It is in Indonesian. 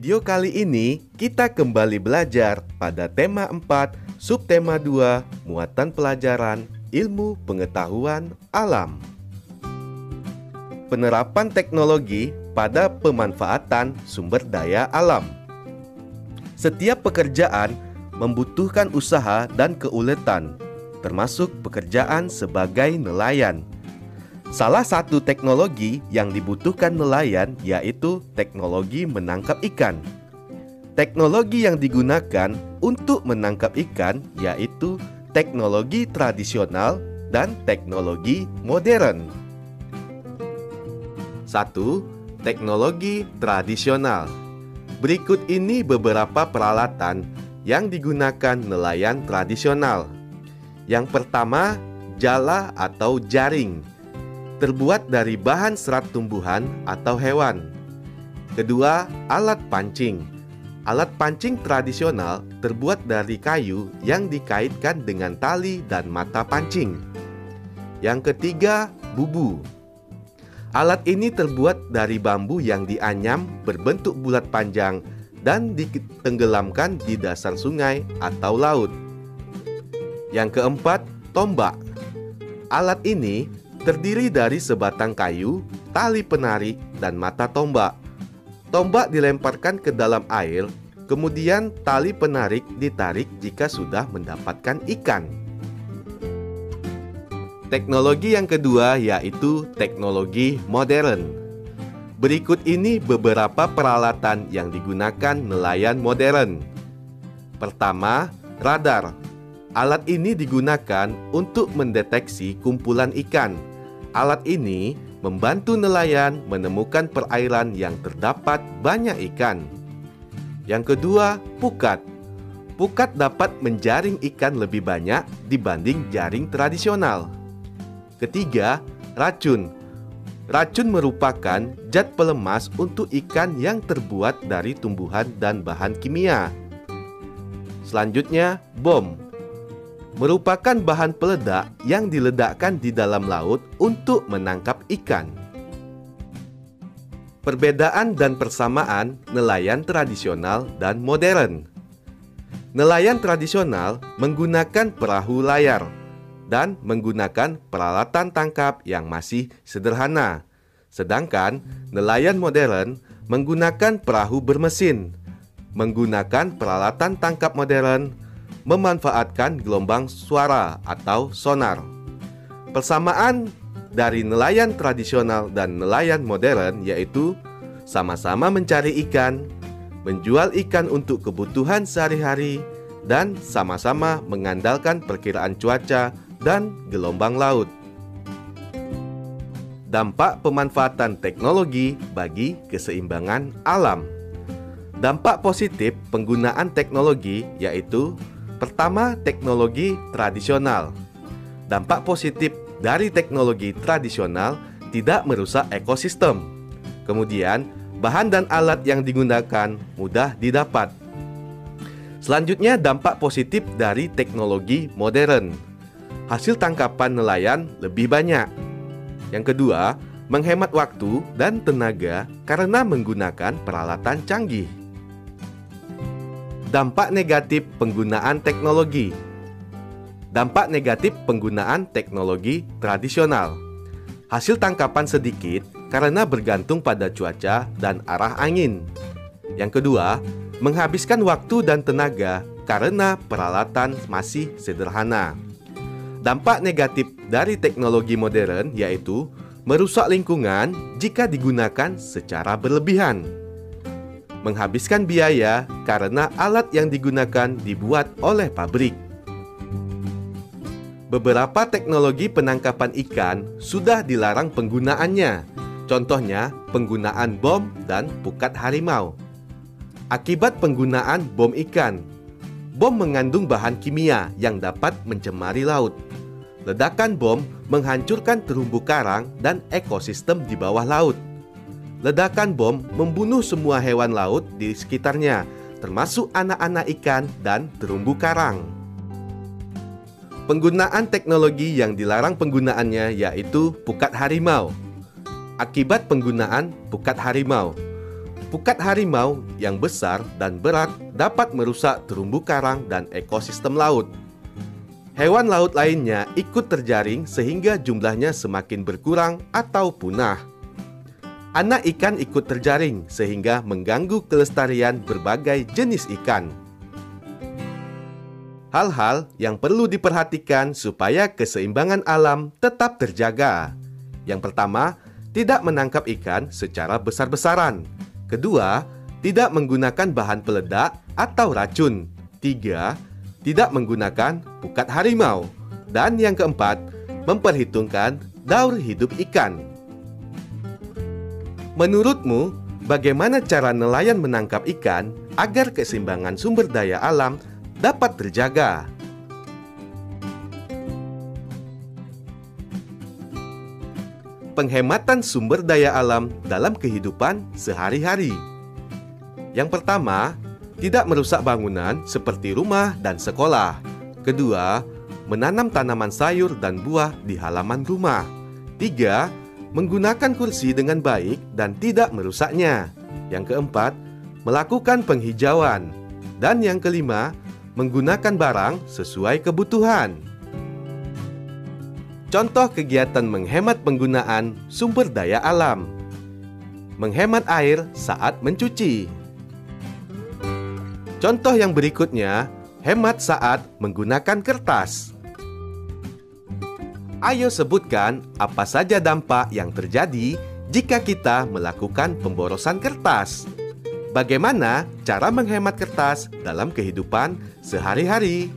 video kali ini, kita kembali belajar pada tema 4, subtema 2, muatan pelajaran, ilmu pengetahuan alam. Penerapan teknologi pada pemanfaatan sumber daya alam. Setiap pekerjaan membutuhkan usaha dan keuletan, termasuk pekerjaan sebagai nelayan. Salah satu teknologi yang dibutuhkan nelayan yaitu teknologi menangkap ikan. Teknologi yang digunakan untuk menangkap ikan yaitu teknologi tradisional dan teknologi modern. 1. Teknologi tradisional. Berikut ini beberapa peralatan yang digunakan nelayan tradisional. Yang pertama, jala atau jaring. Terbuat dari bahan serat tumbuhan atau hewan. Kedua, alat pancing. Alat pancing tradisional terbuat dari kayu yang dikaitkan dengan tali dan mata pancing. Yang ketiga, bubu. Alat ini terbuat dari bambu yang dianyam berbentuk bulat panjang dan ditenggelamkan di dasar sungai atau laut. Yang keempat, tombak. Alat ini terdiri dari sebatang kayu, tali penarik, dan mata tombak. Tombak dilemparkan ke dalam air, kemudian tali penarik ditarik jika sudah mendapatkan ikan. Teknologi yang kedua yaitu teknologi modern. Berikut ini beberapa peralatan yang digunakan nelayan modern. Pertama, radar. Alat ini digunakan untuk mendeteksi kumpulan ikan. Alat ini membantu nelayan menemukan perairan yang terdapat banyak ikan. Yang kedua, pukat. Pukat dapat menjaring ikan lebih banyak dibanding jaring tradisional. Ketiga, racun. Racun merupakan zat pelemas untuk ikan yang terbuat dari tumbuhan dan bahan kimia. Selanjutnya, bom. Merupakan bahan peledak yang diledakkan di dalam laut untuk menangkap ikan. Perbedaan dan persamaan nelayan tradisional dan modern. Nelayan tradisional menggunakan perahu layar dan menggunakan peralatan tangkap yang masih sederhana. Sedangkan nelayan modern menggunakan perahu bermesin, menggunakan peralatan tangkap modern, memanfaatkan gelombang suara atau sonar. Persamaan dari nelayan tradisional dan nelayan modern yaitu sama-sama mencari ikan, menjual ikan untuk kebutuhan sehari-hari, dan sama-sama mengandalkan perkiraan cuaca dan gelombang laut. Dampak pemanfaatan teknologi bagi keseimbangan alam. Dampak positif penggunaan teknologi yaitu: pertama, teknologi tradisional. Dampak positif dari teknologi tradisional tidak merusak ekosistem. Kemudian, bahan dan alat yang digunakan mudah didapat. Selanjutnya, dampak positif dari teknologi modern. Hasil tangkapan nelayan lebih banyak. Yang kedua, menghemat waktu dan tenaga karena menggunakan peralatan canggih. Dampak negatif penggunaan teknologi. Dampak negatif penggunaan teknologi tradisional. Hasil tangkapan sedikit karena bergantung pada cuaca dan arah angin. Yang kedua, menghabiskan waktu dan tenaga karena peralatan masih sederhana. Dampak negatif dari teknologi modern yaitu merusak lingkungan jika digunakan secara berlebihan. Menghabiskan biaya karena alat yang digunakan dibuat oleh pabrik. Beberapa teknologi penangkapan ikan sudah dilarang penggunaannya. Contohnya, penggunaan bom dan pukat harimau. Akibat penggunaan bom ikan. Bom mengandung bahan kimia yang dapat mencemari laut. Ledakan bom menghancurkan terumbu karang dan ekosistem di bawah laut. Ledakan bom membunuh semua hewan laut di sekitarnya, termasuk anak-anak ikan dan terumbu karang. Penggunaan teknologi yang dilarang penggunaannya yaitu pukat harimau. Akibat penggunaan pukat harimau. Pukat harimau yang besar dan berat dapat merusak terumbu karang dan ekosistem laut. Hewan laut lainnya ikut terjaring sehingga jumlahnya semakin berkurang atau punah. Anak ikan ikut terjaring sehingga mengganggu kelestarian berbagai jenis ikan. Hal-hal yang perlu diperhatikan supaya keseimbangan alam tetap terjaga. Yang pertama, tidak menangkap ikan secara besar-besaran. Kedua, tidak menggunakan bahan peledak atau racun. Tiga, tidak menggunakan pukat harimau. Dan yang keempat, memperhitungkan daur hidup ikan. Menurutmu, bagaimana cara nelayan menangkap ikan agar keseimbangan sumber daya alam dapat terjaga? Penghematan sumber daya alam dalam kehidupan sehari-hari. Yang pertama, tidak merusak bangunan seperti rumah dan sekolah. Kedua, menanam tanaman sayur dan buah di halaman rumah. Tiga, menggunakan kursi dengan baik dan tidak merusaknya. Yang keempat, melakukan penghijauan. Dan yang kelima, menggunakan barang sesuai kebutuhan. Contoh kegiatan menghemat penggunaan sumber daya alam. Menghemat air saat mencuci. Contoh yang berikutnya, hemat saat menggunakan kertas. Ayo sebutkan apa saja dampak yang terjadi jika kita melakukan pemborosan kertas. Bagaimana cara menghemat kertas dalam kehidupan sehari-hari?